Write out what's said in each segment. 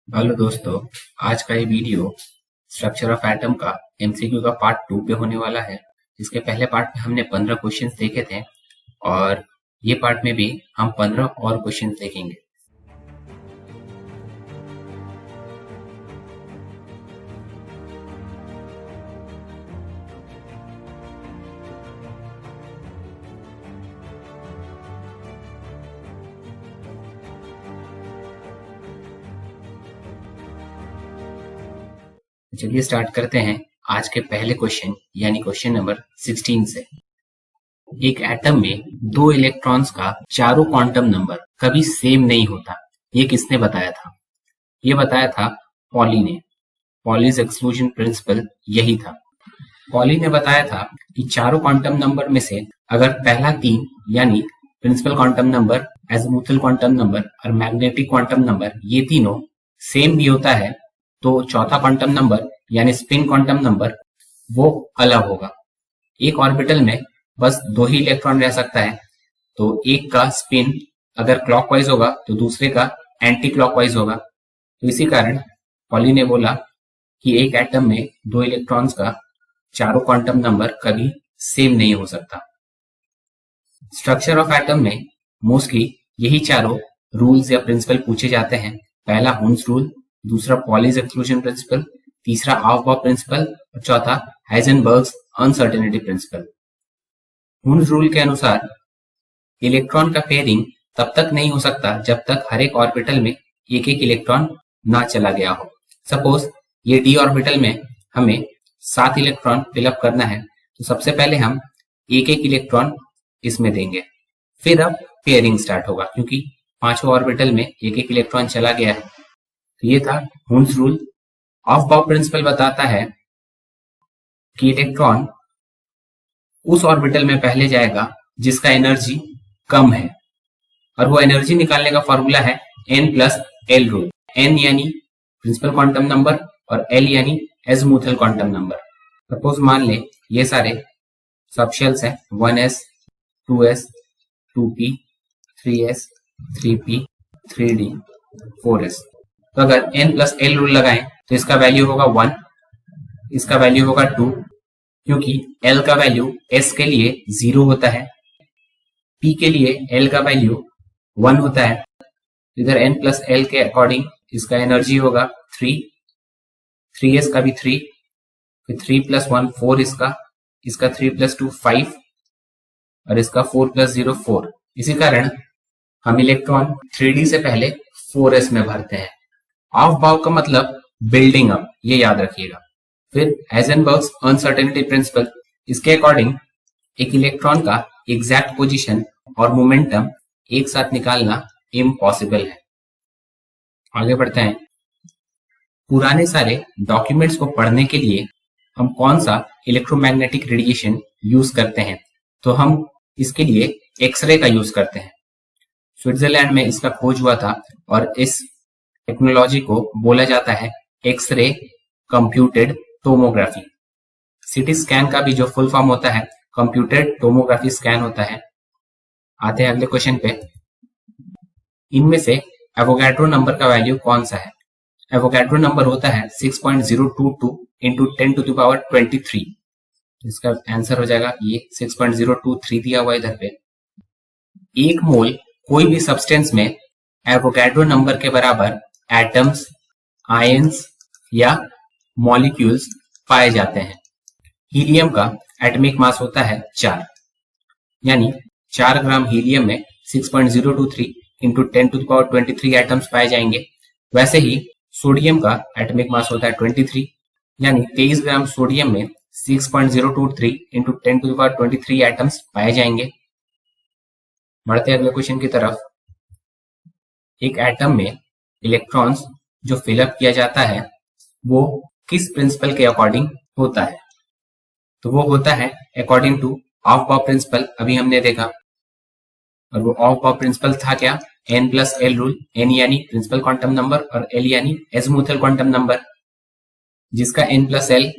Hello दोस्तों, आज का ये वीडियो स्ट्रक्चर ऑफ एटम का एमसीक्यू का पार्ट 2 पे होने वाला है। इसके पहले पार्ट में हमने 15 क्वेश्चंस देखे थे और ये पार्ट में भी हम 15 और क्वेश्चंस देखेंगे। चलिए स्टार्ट करते हैं आज के पहले क्वेश्चन यानी क्वेश्चन नंबर 16 से। एक एटम में दो इलेक्ट्रॉन्स का चारों क्वांटम नंबर कभी सेम नहीं होता। ये किसने बताया था? ये बताया था पॉली ने। पॉलीज एक्सक्लूजन प्रिंसिपल यही था। पॉली ने बताया था कि चारों क्वांटम नंबर में से अगर पहला तीन यानी principal quantum number, azimuthal quantum number और मैग्नेटिक क्वांटम नंबर ये तीनों सेम भी होता है तो चौथा क्वांटम नंबर यानी स्पिन क्वांटम नंबर वो अलग होगा। एक ऑर्बिटल में बस दो ही इलेक्ट्रॉन रह सकता है, तो एक का स्पिन अगर क्लॉकवाइज होगा तो दूसरे का एंटी क्लॉकवाइज होगा। तो इसी कारण पॉली ने बोला कि एक एटम में दो इलेक्ट्रॉन्स का चारों क्वांटम नंबर कभी सेम नहीं हो सकता। स्ट्रक्चर ऑफ एटम में मोस्टली यही चारों रूल्स या प्रिंसिपल पूछे जाते हैं। पहला हुन्स रूल, दूसरा पॉलीज एक्सक्लूजन प्रिंसिपल, तीसरा ऑफ-बॉब प्रिंसिपल और चौथा हाइजेनबर्ग्स अनसर्टेनिटी प्रिंसिपल। हुन्स रूल के अनुसार इलेक्ट्रॉन का पेयरिंग तब तक नहीं हो सकता जब तक हर एक ऑर्बिटल में एक एक इलेक्ट्रॉन ना चला गया हो। सपोज ये डी ऑर्बिटल में हमें 7 इलेक्ट्रॉन फिलअप करना है, तो सबसे पहले हम एक एक इलेक्ट्रॉन इसमें देंगे, फिर अब पेयरिंग स्टार्ट होगा क्योंकि पांचों ऑर्बिटल में एक एक इलेक्ट्रॉन चला गया है। तो ये था हुन्स रूल। ऑफ-बॉब प्रिंसिपल बताता है कि इलेक्ट्रॉन उस ऑर्बिटल में पहले जाएगा जिसका एनर्जी कम है, और वो एनर्जी निकालने का फॉर्मूला है n+l रूल। n यानी प्रिंसिपल क्वांटम नंबर और l यानी एजीमुथल क्वांटम नंबर। सपोज मान ले ये सारे सबशेल्स हैं 1s 2s 2p 3s 3p 3d 4s। तो अगर n+l रूल लगाएं तो इसका वैल्यू होगा 1, इसका वैल्यू होगा 2 क्योंकि l का वैल्यू s के लिए 0 होता है, p के लिए l का वैल्यू 1 होता है। इधर n+l के अकॉर्डिंग इसका एनर्जी होगा 3, 3s का भी 3, फिर 3 + 1 4 इसका 3 + 2 5 और इसका 4 + 0 4। इसी कारण हम इलेक्ट्रॉन 3d से पहले 4s में भरते हैं। ऑफ बाउ का मतलब बिल्डिंग अप, ये याद रखिएगा। फिर हाइजेनबर्ग्स अनसर्टेनिटी प्रिंसिपल, इसके अकॉर्डिंग एक इलेक्ट्रॉन का एग्जैक्ट पोजीशन और मोमेंटम एक साथ निकालना इम्पॉसिबल है। आगे बढ़ते हैं। पुराने सारे डॉक्यूमेंट्स को पढ़ने के लिए हम कौन सा इलेक्ट्रोमैग्नेटिक रेडिएशन यूज करते हैं? तो हम इसके लिए एक्सरे का यूज करते हैं। स्विट्जरलैंड में इसका खोज हुआ था और इस टेक्नोलॉजी को बोला जाता है X ray computed tomography. CT scan का भी जो फुल फॉर्म होता है कंप्यूटेड टोमोग्राफी स्कैन होता है। आते हैं अगले क्वेश्चन पे। इनमें से एवोगाड्रो नंबर का वैल्यू कौन सा है? एवोगाड्रो नंबर होता है 6.022 इंटू 10⁻23। इसका आंसर हो जाएगा ये 6.023 दिया हुआ इधर पे। एक मोल कोई भी सब्सटेंस में एवोगाड्रो नंबर के बराबर एटम्स, आयंस या मॉलिक्यूल्स पाए जाते हैं। हीलियम का एटॉमिक मास होता है 4, यानी 4 ग्राम हीलियम में 6.023 इंटू 10⁻23 एटम्स पाए जाएंगे। वैसे ही सोडियम का एटॉमिक मास होता है 23, यानी 23 ग्राम सोडियम में 6.023 इंटू 10⁻23 एटम्स पाए जाएंगे। बढ़ते अगले क्वेश्चन की तरफ। एक एटम में इलेक्ट्रॉन्स जो फिलअप किया जाता है वो किस प्रिंसिपल के अकॉर्डिंग होता है? तो वो होता है अकॉर्डिंग टू ऑफ-बॉब प्रिंसिपल, अभी हमने देखा। और वो ऑफ-बॉब प्रिंसिपल था क्या? n+l rule. n यानी प्रिंसिपल क्वांटम नंबर और l यानी एजीमुथल क्वांटम नंबर। जिसका n+l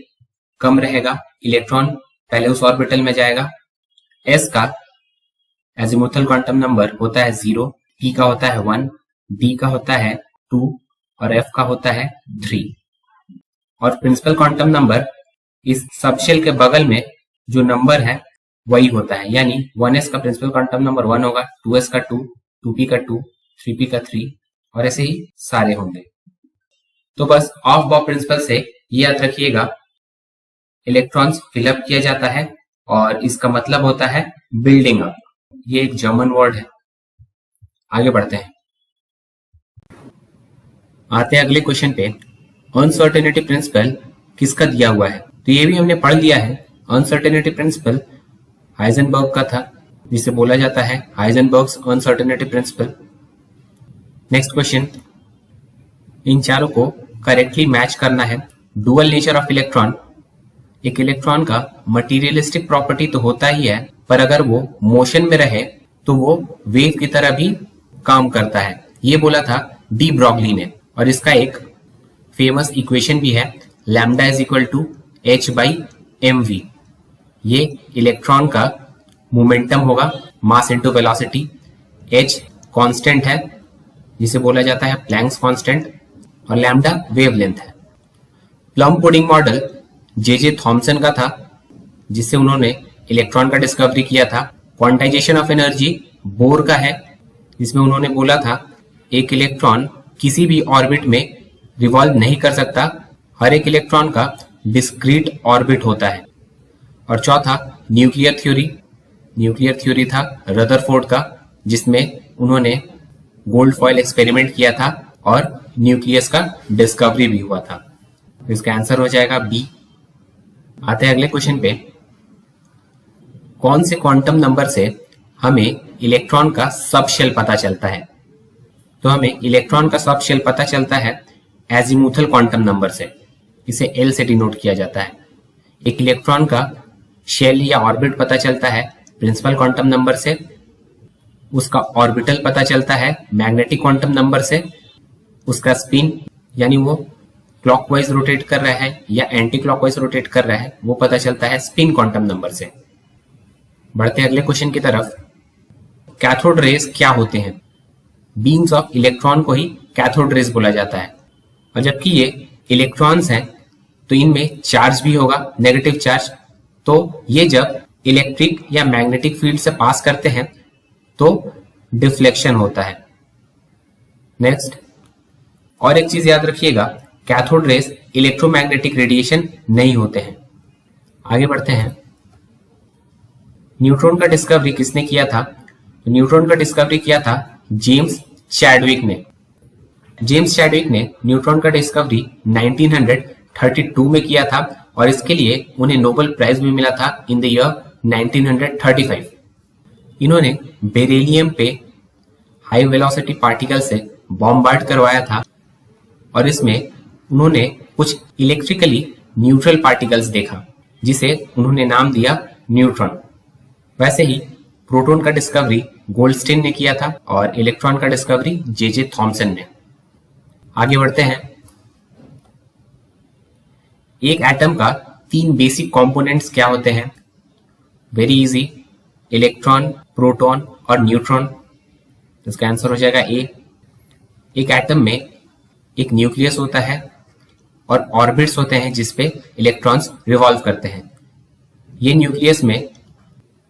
कम रहेगा, इलेक्ट्रॉन पहले उस ऑर्बिटल में जाएगा। s का एजीमुथल क्वांटम नंबर होता है 0, p का होता है 1, d का होता है 2 और F का होता है 3। और प्रिंसिपल क्वांटम नंबर इस सबशेल के बगल में जो नंबर है वही होता है, यानी 1s का प्रिंसिपल क्वांटम नंबर 1 होगा, 2s का 2, 2p का 2, 3p का 3 और ऐसे ही सारे होंगे। तो बस ऑफ बॉब प्रिंसिपल से ये याद रखिएगा, इलेक्ट्रॉन्स फिलअप किया जाता है और इसका मतलब होता है बिल्डिंग अप। ये एक जर्मन वर्ड है। आगे बढ़ते हैं, आते हैं अगले क्वेश्चन पे। अनसर्टेनिटी प्रिंसिपल किसका दिया हुआ है? तो ये भी हमने पढ़ लिया है। अनसर्टेनिटी प्रिंसिपल हाइजेनबर्ग का था, जिसे बोला जाता है हाइजेनबर्ग्स अनसर्टेनिटी प्रिंसिपल। नेक्स्ट क्वेश्चन, इन चारों को करेक्टली मैच करना है। Dual nature of electron. एक इलेक्ट्रॉन का मटीरियलिस्टिक प्रॉपर्टी तो होता ही है, पर अगर वो मोशन में रहे तो वो वेव की तरह भी काम करता है। ये बोला था डी ब्रॉगली ने, और इसका एक फेमस इक्वेशन भी है, lambda is equal to H by M V. ये इलेक्ट्रॉन का मोमेंटम होगा, mass into velocity. H constant है जिसे बोला जाता है प्लैंक्स कांस्टेंट, और लैम्डा वेवलेंथ है। Plum pudding model J Thomson का था, जिससे उन्होंने इलेक्ट्रॉन का डिस्कवरी किया था। क्वांटाइजेशन ऑफ एनर्जी बोर का है, जिसमें उन्होंने बोला था एक इलेक्ट्रॉन किसी भी ऑर्बिट में रिवॉल्व नहीं कर सकता, हर एक इलेक्ट्रॉन का डिस्क्रीट ऑर्बिट होता है। और चौथा न्यूक्लियर थ्योरी। न्यूक्लियर थ्योरी था रदरफोर्ड का, जिसमें उन्होंने गोल्ड फॉइल एक्सपेरिमेंट किया था और न्यूक्लियस का डिस्कवरी भी हुआ था। तो इसका आंसर हो जाएगा बी। आते हैं अगले क्वेश्चन पे। कौन से क्वांटम नंबर से हमें इलेक्ट्रॉन का सब शेल पता चलता है? तो हमें इलेक्ट्रॉन का सब शेल पता चलता है एजीमुथल क्वांटम नंबर से। इसे एल से डिनोट किया जाता है। एक इलेक्ट्रॉन का शेल या ऑर्बिट पता चलता है प्रिंसिपल क्वांटम नंबर से। उसका ऑर्बिटल पता चलता है मैग्नेटिक क्वांटम नंबर से। उसका स्पिन, यानी वो क्लॉकवाइज रोटेट कर रहा है या एंटी क्लॉकवाइज रोटेट कर रहा है, वो पता चलता है स्पिन क्वांटम नंबर से। बढ़ते हैं अगले क्वेश्चन की तरफ। कैथोड रेज क्या होते हैं? बीम्स ऑफ इलेक्ट्रॉन को ही कैथोड रेज बोला जाता है। और जबकि ये इलेक्ट्रॉन्स हैं तो इनमें चार्ज भी होगा, नेगेटिव चार्ज। तो ये जब इलेक्ट्रिक या मैग्नेटिक फील्ड से पास करते हैं तो डिफ्लेक्शन होता है। नेक्स्ट, और एक चीज याद रखिएगा, कैथोड रेज इलेक्ट्रोमैग्नेटिक रेडिएशन नहीं होते हैं। आगे बढ़ते हैं। न्यूट्रॉन का डिस्कवरी किसने किया था? तो न्यूट्रॉन का डिस्कवरी किया था जेम्स चैडविक ने। जेम्स चैडविक ने न्यूट्रॉन का डिस्कवरी 1932 में किया था और इसके लिए उन्हें नोबेल प्राइज भी मिला था इन द ईयर 1935। इन्होंने बेरिलियम पे हाई वेलोसिटी पार्टिकल से बॉम्बार्ड करवाया था और इसमें उन्होंने कुछ इलेक्ट्रिकली न्यूट्रल पार्टिकल्स देखा, जिसे उन्होंने नाम दिया न्यूट्रॉन। वैसे ही प्रोटॉन का डिस्कवरी गोल्डस्टीन ने किया था और इलेक्ट्रॉन का डिस्कवरी जे थॉमसन ने। आगे बढ़ते हैं। एक एटम का 3 बेसिक कंपोनेंट्स क्या होते हैं? वेरी इजी, इलेक्ट्रॉन, प्रोटॉन और न्यूट्रॉन। इसका आंसर हो जाएगा ए। एक एटम में एक न्यूक्लियस होता है और ऑर्बिट्स होते हैं जिसपे इलेक्ट्रॉन्स रिवॉल्व करते हैं। ये न्यूक्लियस में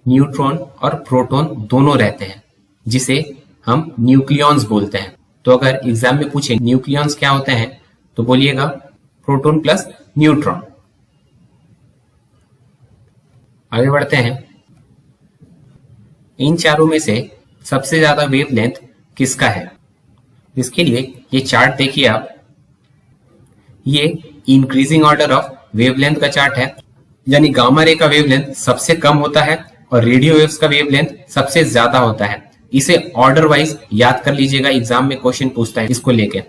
न्यूट्रॉन और प्रोटॉन दोनों रहते हैं, जिसे हम न्यूक्लियॉन्स बोलते हैं। तो अगर एग्जाम में पूछे न्यूक्लियॉन्स क्या होते हैं तो बोलिएगा प्रोटॉन प्लस न्यूट्रॉन। आगे बढ़ते हैं। इन चारों में से सबसे ज्यादा वेवलेंथ किसका है? इसके लिए ये चार्ट देखिए आप। ये इंक्रीजिंग ऑर्डर ऑफ वेवलेंथ का चार्ट है, यानी गामा रे का वेवलेंथ सबसे कम होता है और रेडियो वेव्स का वेवलेंथ सबसे ज्यादा होता है। इसे ऑर्डर वाइज याद कर लीजिएगा, एग्जाम में क्वेश्चन पूछता है इसको लेके।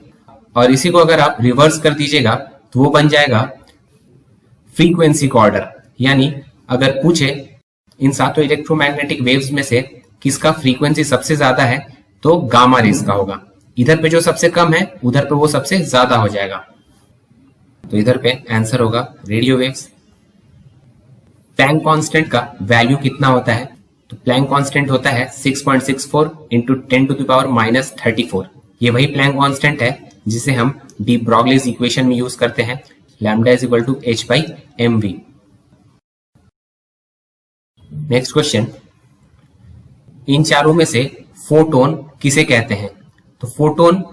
और इसी को अगर आप रिवर्स कर दीजिएगा तो वो बन जाएगा फ्रीक्वेंसी का ऑर्डर। यानी अगर पूछे इन सातों इलेक्ट्रोमैग्नेटिक वेव्स में से किसका फ्रीक्वेंसी सबसे ज्यादा है तो गामा रेज का होगा। इधर पे जो सबसे कम है उधर पे वो सबसे ज्यादा हो जाएगा। तो इधर पे आंसर होगा रेडियो वेव्स। प्लैंक कांस्टेंट का वैल्यू कितना होता है? तो प्लैंक कांस्टेंट होता है 6.64 × 10⁻³ -34। ये वही प्लैंक कांस्टेंट है जिसे हम डी ब्रॉगलीज इक्वेशन में यूज करते हैं, lambda is equal to h by M v. Next question, इन चारों में से फोटोन किसे कहते हैं? तो फोटोन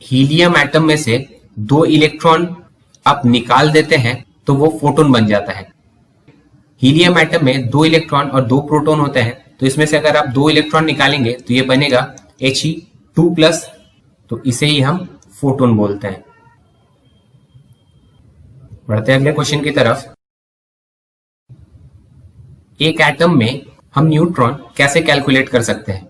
हीलियम एटम में से 2 इलेक्ट्रॉन आप निकाल देते हैं तो वो फोटोन बन जाता है। हीलियम एटम में 2 इलेक्ट्रॉन और 2 प्रोटॉन होते हैं, तो इसमें से अगर आप 2 इलेक्ट्रॉन निकालेंगे तो ये बनेगा He2+, तो इसे ही हम फोटोन बोलते हैं। बढ़ते हैं अगले क्वेश्चन की तरफ। एक एटम में हम न्यूट्रॉन कैसे कैलकुलेट कर सकते हैं?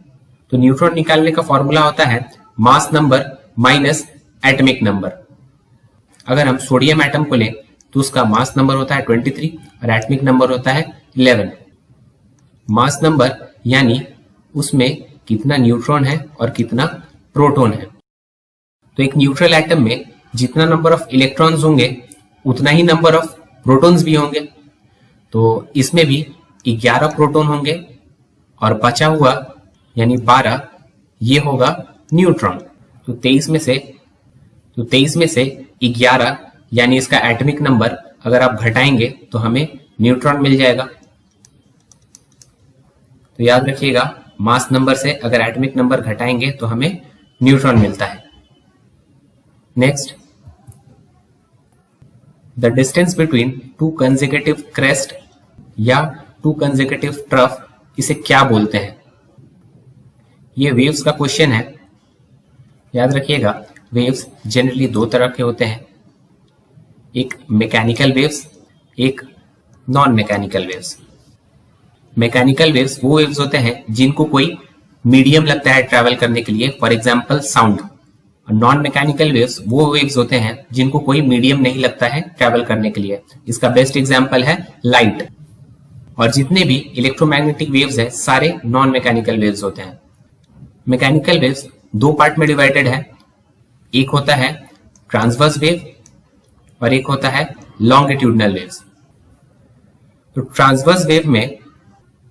तो न्यूट्रॉन निकालने का फॉर्मूला होता है mass number minus atomic number. अगर हम सोडियम एटम को लें तो उसका मास नंबर होता है 23 और एटॉमिक नंबर होता है 11। मास नंबर यानी उसमें कितना न्यूट्रॉन है और कितना प्रोटॉन है। तो एक न्यूट्रल एटम में जितना नंबर ऑफ इलेक्ट्रॉन्स होंगे उतना ही नंबर ऑफ प्रोटॉन्स भी होंगे। तो इसमें भी 11 प्रोटॉन होंगे और बचा हुआ यानी 12 ये होगा न्यूट्रॉन। तो 23 में से 11 यानी इसका एटॉमिक नंबर अगर आप घटाएंगे तो हमें न्यूट्रॉन मिल जाएगा। तो याद रखिएगा, मास नंबर से अगर एटॉमिक नंबर घटाएंगे तो हमें न्यूट्रॉन मिलता है। Next, the distance between 2 consecutive crest या 2 कंसेक्यूटिव ट्रफ, इसे क्या बोलते हैं? ये वेव्स का क्वेश्चन है। याद रखिएगा, वेव्स जनरली 2 तरह के होते हैं, एक मैकेनिकल वेव्स, एक non mechanical waves. Mechanical waves वो वेव्स होते हैं जिनको कोई मीडियम लगता है ट्रैवल करने के लिए, फॉर एग्जांपल साउंड। और नॉन मैकेनिकल वेव्स वो वेव्स होते हैं जिनको कोई मीडियम नहीं लगता है ट्रैवल करने के लिए। इसका बेस्ट एग्जांपल है लाइट। और जितने भी इलेक्ट्रोमैग्नेटिक वेव्स है सारे नॉन मैकेनिकल वेव्स होते हैं। मैकेनिकल वेव्स 2 पार्ट में डिवाइडेड है, एक होता है ट्रांसवर्स वेव और एक होता है लॉन्गिट्यूडनल वेव्स। तो ट्रांसवर्स वेव में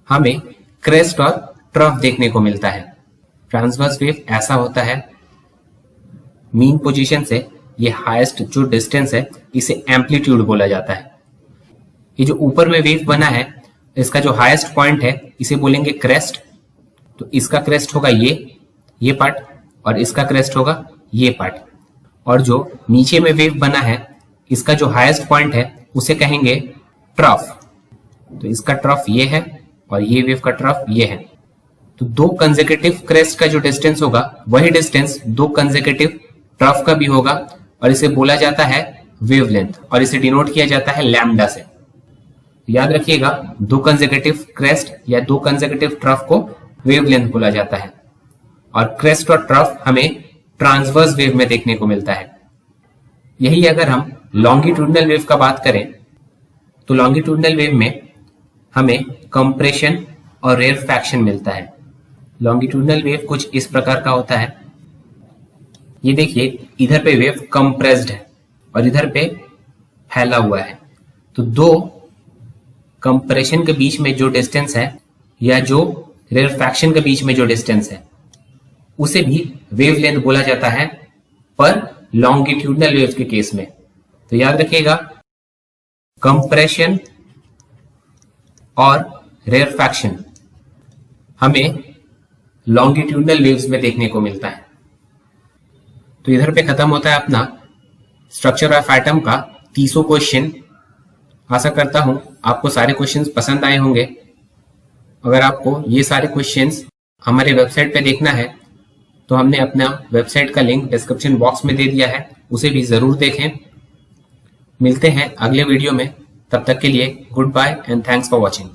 हमें क्रेस्ट और ट्रफ देखने को मिलता है। ट्रांसवर्स वेव ऐसा होता है, मीन पोजीशन से ये हाईएस्ट जो डिस्टेंस है इसे एम्पलीट्यूड बोला जाता है। ये जो ऊपर में वेव बना है इसका जो हाईएस्ट पॉइंट है इसे बोलेंगे क्रेस्ट। तो इसका क्रेस्ट होगा ये पार्ट और इसका क्रेस्ट होगा ये पार्ट। और जो नीचे में वेव बना है इसका जो हाईएस्ट पॉइंट है उसे कहेंगे ट्रफ। तो इसका ट्रफ ये है और ये वेव का ट्रफ ये है। तो 2 कंसेक्यूटिव क्रेस्ट का जो डिस्टेंस होगा वही डिस्टेंस 2 कंसेक्यूटिव ट्रफ का भी होगा और इसे बोला जाता है वेवलेंथ और इसे डिनोट किया जाता है लैम्डा से। याद रखिएगा, 2 कंसेक्यूटिव क्रेस्ट या 2 कंसेक्यूटिव ट्रफ को वेवलेंथ बोला जाता है और क्रेस्ट और ट्रफ हमें ट्रांसवर्स वेव में देखने को मिलता है। यही अगर हम लॉन्गिट्यूडनल वेव का बात करें तो लॉन्गिट्यूडनल वेव में हमें कंप्रेशन और रेरफैक्शन मिलता है। लॉन्गिट्यूडनल वेव कुछ इस प्रकार का होता है। ये देखिए, इधर पे वेव कंप्रेस्ड है और इधर पे फैला हुआ है। तो 2 कंप्रेशन के बीच में जो डिस्टेंस है या जो रेरफैक्शन के बीच में जो डिस्टेंस है उसे भी वेवलेंथ बोला जाता है पर लॉन्गिट्यूडनल वेव के केस में। तो याद रखिएगा, कंप्रेशन और रेरफैक्शन हमें लॉन्गिट्यूडनल वेव्स में देखने को मिलता है। तो इधर पे खत्म होता है अपना स्ट्रक्चर ऑफ एटम का 30वां क्वेश्चन। आशा करता हूं आपको सारे क्वेश्चंस पसंद आए होंगे। अगर आपको ये सारे क्वेश्चंस हमारे वेबसाइट पे देखना है तो हमने अपना वेबसाइट का लिंक डिस्क्रिप्शन बॉक्स में दे दिया है, उसे भी जरूर देखें। मिलते हैं अगले वीडियो में, तब तक के लिए goodbye and thanks for watching.